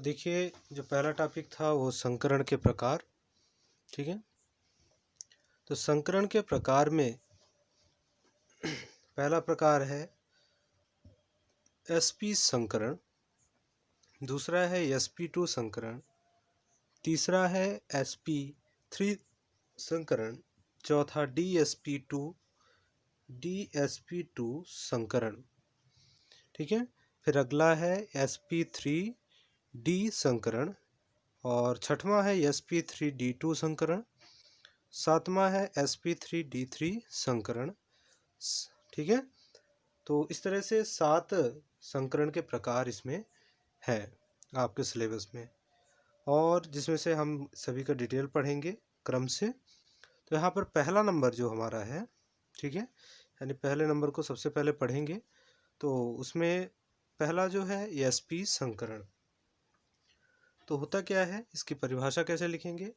तो देखिए, जो पहला टॉपिक था वो संकरण के प्रकार। ठीक है, तो संकरण के प्रकार में पहला प्रकार है sp संकरण, दूसरा है sp2 संकरण, तीसरा है sp3 संकरण, चौथा dsp2 संकरण। ठीक है, फिर अगला है sp3d संकरण, और छठवां है sp3d2 संकरण, सातवां है sp3d3 संकरण। ठीक है, तो इस तरह से 7 संकरण के प्रकार इसमें है आपके सिलेबस में, और जिसमें से हम सभी का डिटेल पढ़ेंगे क्रम से। तो यहाँ पर पहला नंबर जो हमारा है, ठीक है, यानी पहले नंबर को सबसे पहले पढ़ेंगे। तो उसमें पहला जो है sp संकरण, तो होता क्या है, इसकी परिभाषा कैसे लिखेंगे।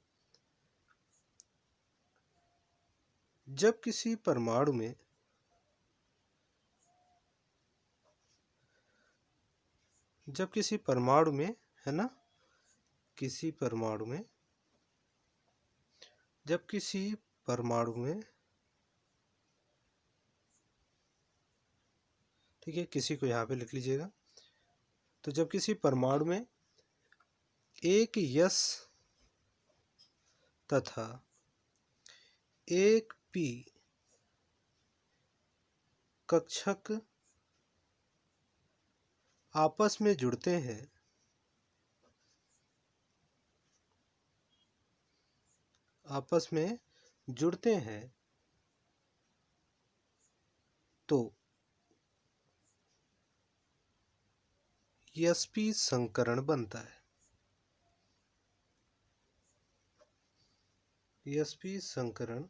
जब किसी परमाणु में है ना, जब किसी परमाणु में, ठीक है, किसी को यहाँ पे लिख लीजिएगा। तो जब किसी परमाणु में एक यस तथा एक पी कक्षक आपस में जुड़ते हैं, तो sp संकरण बनता है। sp संकरण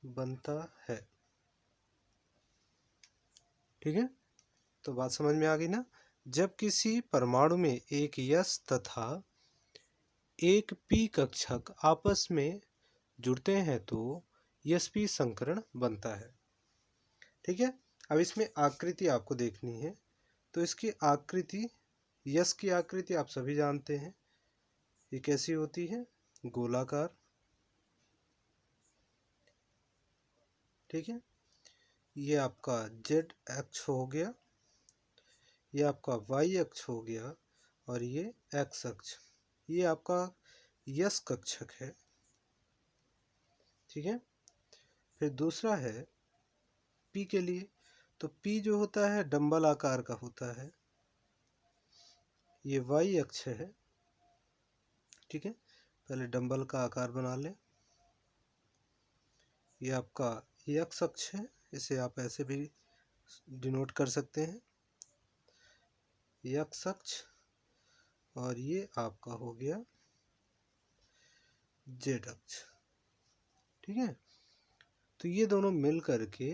बनता है। ठीक है, तो बात समझ में आ गई ना। जब किसी परमाणु में एक यस तथा एक पी कक्षक आपस में जुड़ते हैं तो sp संकरण बनता है। ठीक है, अब इसमें आकृति आपको देखनी है। तो इसकी आकृति, यस की आकृति आप सभी जानते हैं, ये कैसी होती है, गोलाकार। ठीक है, ये आपका जेड अक्ष हो गया, ये आपका वाई अक्ष हो गया, और ये एक्स अक्ष, ये आपका यस कक्षक है। ठीक है, फिर दूसरा है पी के लिए। तो पी जो होता है डंबल आकार का होता है, ये वाई अक्ष है। ठीक है, पहले डंबल का आकार बना लें। ये आपका एक्स अक्ष है, इसे आप ऐसे भी डिनोट कर सकते हैं, एक्स अक्ष, और ये आपका हो गया जेड अक्ष। ठीक है, तो ये दोनों मिल करके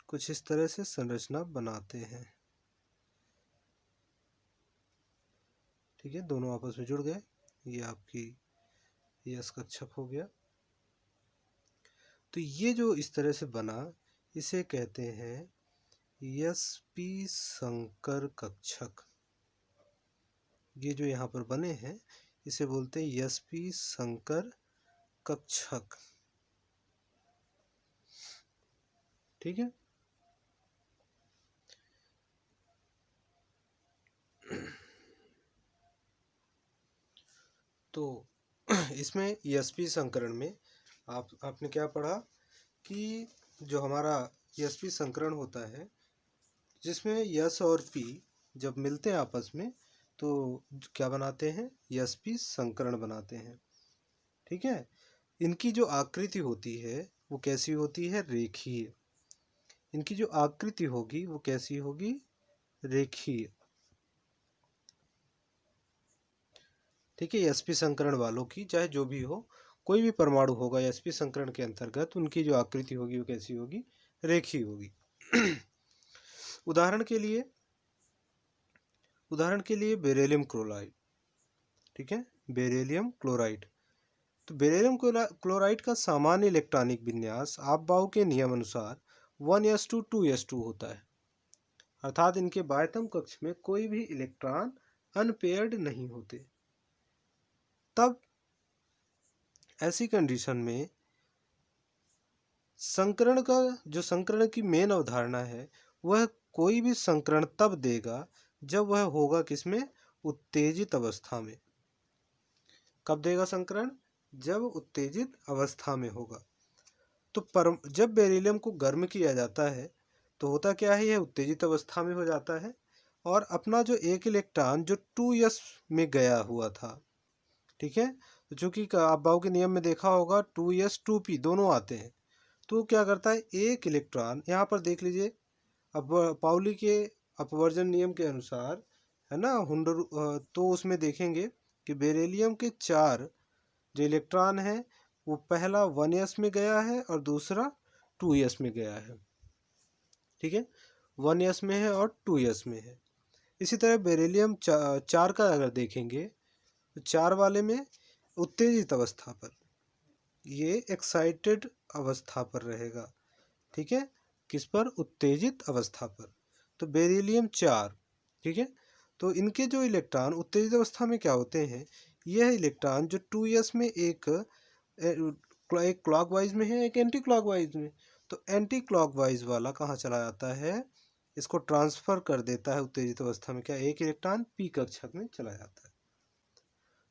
कुछ इस तरह से संरचना बनाते हैं। ठीक है, दोनों आपस में जुड़ गए, ये आपकी यस कक्षक हो गया। तो ये जो इस तरह से बना, इसे कहते हैं sp संकर कक्षक। ये जो यहाँ पर बने हैं, इसे बोलते हैं sp संकर कक्षक। ठीक है, तो इसमें sp संकरण में आपने क्या पढ़ा कि जो हमारा sp संकरण होता है, जिसमें यस और पी जब मिलते हैं आपस में, तो क्या बनाते हैं, sp संकरण बनाते हैं। ठीक है, इनकी जो आकृति होती है वो कैसी होती है, रेखीय। इनकी जो आकृति होगी वो कैसी होगी, रेखीय। ठीक है, sp संकरण वालों की, चाहे जो भी हो, कोई भी परमाणु होगा sp संकरण के अंतर्गत, उनकी जो आकृति होगी वो कैसी होगी, रेखीय होगी। उदाहरण के लिए बेरिलियम क्लोराइड। ठीक है, बेरिलियम क्लोराइड। तो बेरिलियम क्लोराइड का सामान्य इलेक्ट्रॉनिक विन्यास आपबाउ के नियम अनुसार 1s2 2s2 होता है, अर्थात इनके बाह्यतम कक्ष में कोई भी इलेक्ट्रॉन अनपेयर्ड नहीं होते। तब ऐसी कंडीशन में संकरण का जो संकरण की मेन अवधारणा है वह कोई भी संकरण तब देगा जब वह होगा किसमें, उत्तेजित अवस्था में। कब देगा संकरण, जब उत्तेजित अवस्था में होगा। तो जब बेरिलियम को गर्म किया जाता है तो होता क्या है, यह उत्तेजित अवस्था में हो जाता है और अपना जो एक इलेक्ट्रॉन जो 2s में गया हुआ था, ठीक है, तो चूंकि आप बाउ के नियम में देखा होगा 2s 2p दोनों आते हैं, तो क्या करता है एक इलेक्ट्रॉन, यहाँ पर देख लीजिए, अब पाउली के अपवर्जन नियम के अनुसार है ना, तो उसमें देखेंगे कि बेरिलियम के 4 जो इलेक्ट्रॉन है वो पहला 1s में गया है और दूसरा 2s में गया है, ठीक है, 1s में है और 2s में है। इसी तरह बेरिलियम 4 का अगर देखेंगे तो 4 वाले में उत्तेजित अवस्था पर, ये एक्साइटेड अवस्था पर रहेगा, ठीक है, किस पर, उत्तेजित अवस्था पर। तो बेरिलियम 4, ठीक है, तो इनके जो इलेक्ट्रॉन उत्तेजित अवस्था में क्या होते हैं, यह इलेक्ट्रॉन जो 2s में एक क्लॉकवाइज में है, एक एंटी क्लॉकवाइज में, तो एंटी क्लॉकवाइज वाला कहाँ चला जाता है, इसको ट्रांसफर कर देता है उत्तेजित अवस्था में, क्या, एक इलेक्ट्रॉन पी कक्षक में चला जाता है।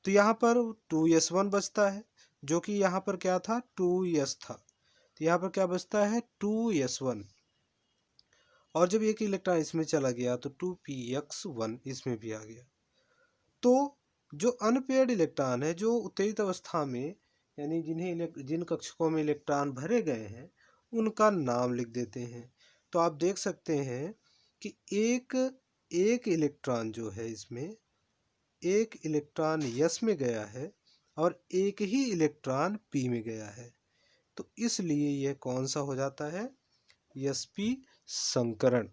तो यहाँ पर 2s1 बचता है, जो कि यहाँ पर क्या था, 2s था, तो यहाँ पर क्या बचता है, 2s1, और जब एक इलेक्ट्रॉन इसमें चला गया तो 2px1 इसमें भी आ गया। तो जो अनपेयर्ड इलेक्ट्रॉन है जो उत्तेजित अवस्था में, यानी जिन कक्षकों में इलेक्ट्रॉन भरे गए हैं उनका नाम लिख देते हैं। तो आप देख सकते हैं कि एक इलेक्ट्रॉन जो है, इसमें एक इलेक्ट्रॉन s में गया है और एक ही इलेक्ट्रॉन p में गया है, तो इसलिए यह कौन सा हो जाता है, sp संकरण।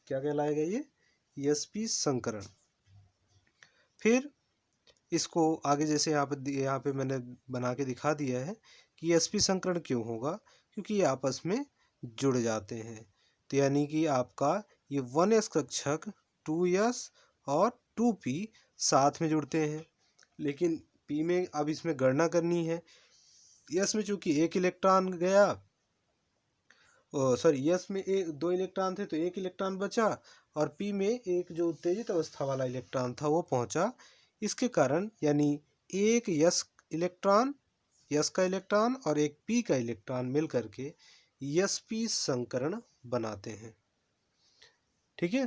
क्या कहलाएगा ये, sp संकरण। फिर इसको आगे जैसे यहाँ पे मैंने बना के दिखा दिया है कि sp संकरण क्यों होगा, क्योंकि ये आपस में जुड़ जाते हैं। तो यानी कि आपका ये 1s कक्षक 2s और 2p साथ में जुड़ते हैं, लेकिन p में अब इसमें गणना करनी है। s में चूंकि एक इलेक्ट्रॉन गया, सॉरी s में दो इलेक्ट्रॉन थे तो एक इलेक्ट्रॉन बचा, और p में एक जो उत्तेजित अवस्था वाला इलेक्ट्रॉन था वो पहुंचा। इसके कारण यानी एक s का इलेक्ट्रॉन और एक p का इलेक्ट्रॉन मिल करके sp संकरण बनाते हैं, ठीक है।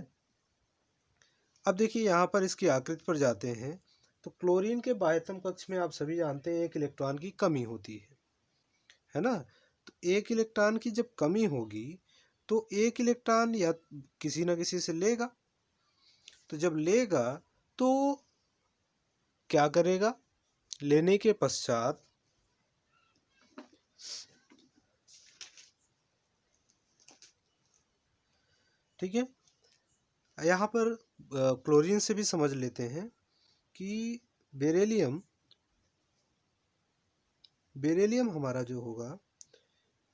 अब देखिए यहाँ पर इसकी आकृति पर जाते हैं, तो क्लोरीन के बाह्यतम कक्ष में आप सभी जानते हैं एक इलेक्ट्रॉन की कमी होती है ना। तो एक इलेक्ट्रॉन की जब कमी होगी तो एक इलेक्ट्रॉन या किसी न किसी से लेगा, तो जब लेगा तो क्या करेगा, लेने के पश्चात ठीक है, यहाँ पर क्लोरीन से भी समझ लेते हैं कि बेरिलियम हमारा जो होगा,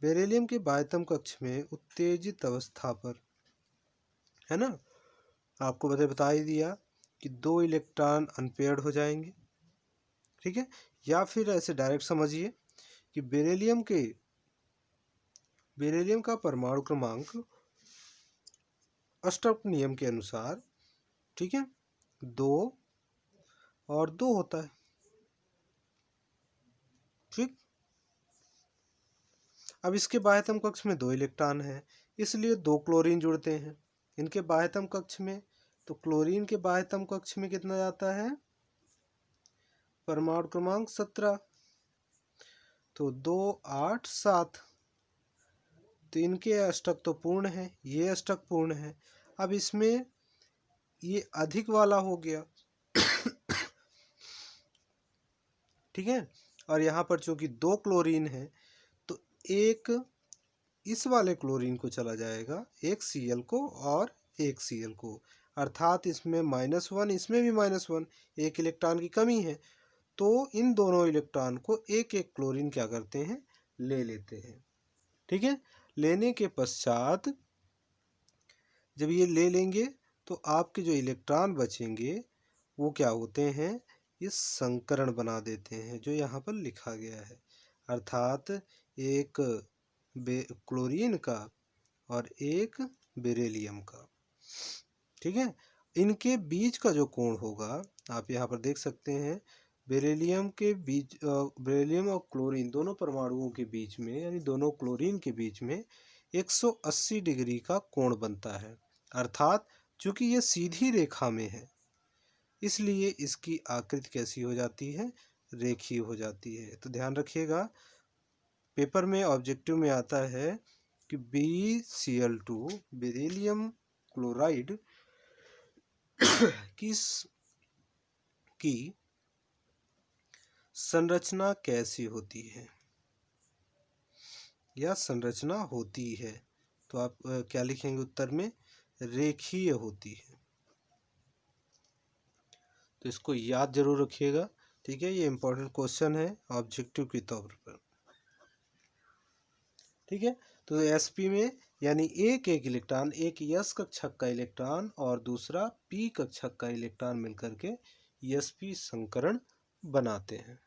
बेरिलियम के बाह्यतम कक्ष में उत्तेजित अवस्था पर, है ना, आपको बता ही दिया कि 2 इलेक्ट्रॉन अनपेयर्ड हो जाएंगे, ठीक है। या फिर ऐसे डायरेक्ट समझिए कि बेरिलियम का परमाणु क्रमांक अष्टक नियम के अनुसार, ठीक है, 2 और 2 होता है, ठीक। अब इसके बाह्यतम कक्ष में 2 इलेक्ट्रॉन हैं, इसलिए 2 क्लोरीन जुड़ते हैं इनके बाह्यतम कक्ष में। तो क्लोरीन के बाह्यतम कक्ष में कितना जाता है, परमाणु क्रमांक 17, तो 2 8 7, तो इनके अष्टक तो पूर्ण है, ये अष्टक पूर्ण है। अब इसमें ये अधिक वाला हो गया ठीक है, और यहाँ पर चूंकि 2 क्लोरीन है तो एक इस वाले क्लोरीन को चला जाएगा, एक Cl को और एक Cl को, अर्थात इसमें -1, इसमें भी -1, एक इलेक्ट्रॉन की कमी है, तो इन दोनों इलेक्ट्रॉन को एक एक क्लोरीन क्या करते हैं, ले लेते हैं, ठीक है। लेने के पश्चात जब ये ले लेंगे तो आपके जो इलेक्ट्रॉन बचेंगे वो क्या होते हैं, इस संकरण बना देते हैं जो यहाँ पर लिखा गया है। अर्थात एक क्लोरीन का और एक बेरिलियम का, ठीक है। इनके बीच का जो कोण होगा, आप यहाँ पर देख सकते हैं, बेरिलियम के बीच, बेरिलियम और क्लोरीन दोनों परमाणुओं के बीच में, यानी दोनों क्लोरीन के बीच में 180 डिग्री का कोण बनता है। अर्थात चूंकि ये सीधी रेखा में है, इसलिए इसकी आकृति कैसी हो जाती है, रेखीय हो जाती है। तो ध्यान रखिएगा, पेपर में ऑब्जेक्टिव में आता है कि BeCl2 बेरिलियम क्लोराइड की संरचना कैसी होती है या संरचना होती है। तो आप क्या लिखेंगे उत्तर में, रेखीय होती है। तो इसको याद जरूर रखिएगा, ठीक है। ये इंपॉर्टेंट क्वेश्चन है ऑब्जेक्टिव के तौर पर, ठीक है। तो sp में यानी एक इलेक्ट्रॉन, एक s कक्षक का इलेक्ट्रॉन और दूसरा p कक्षक का इलेक्ट्रॉन मिलकर के sp संकरण बनाते हैं।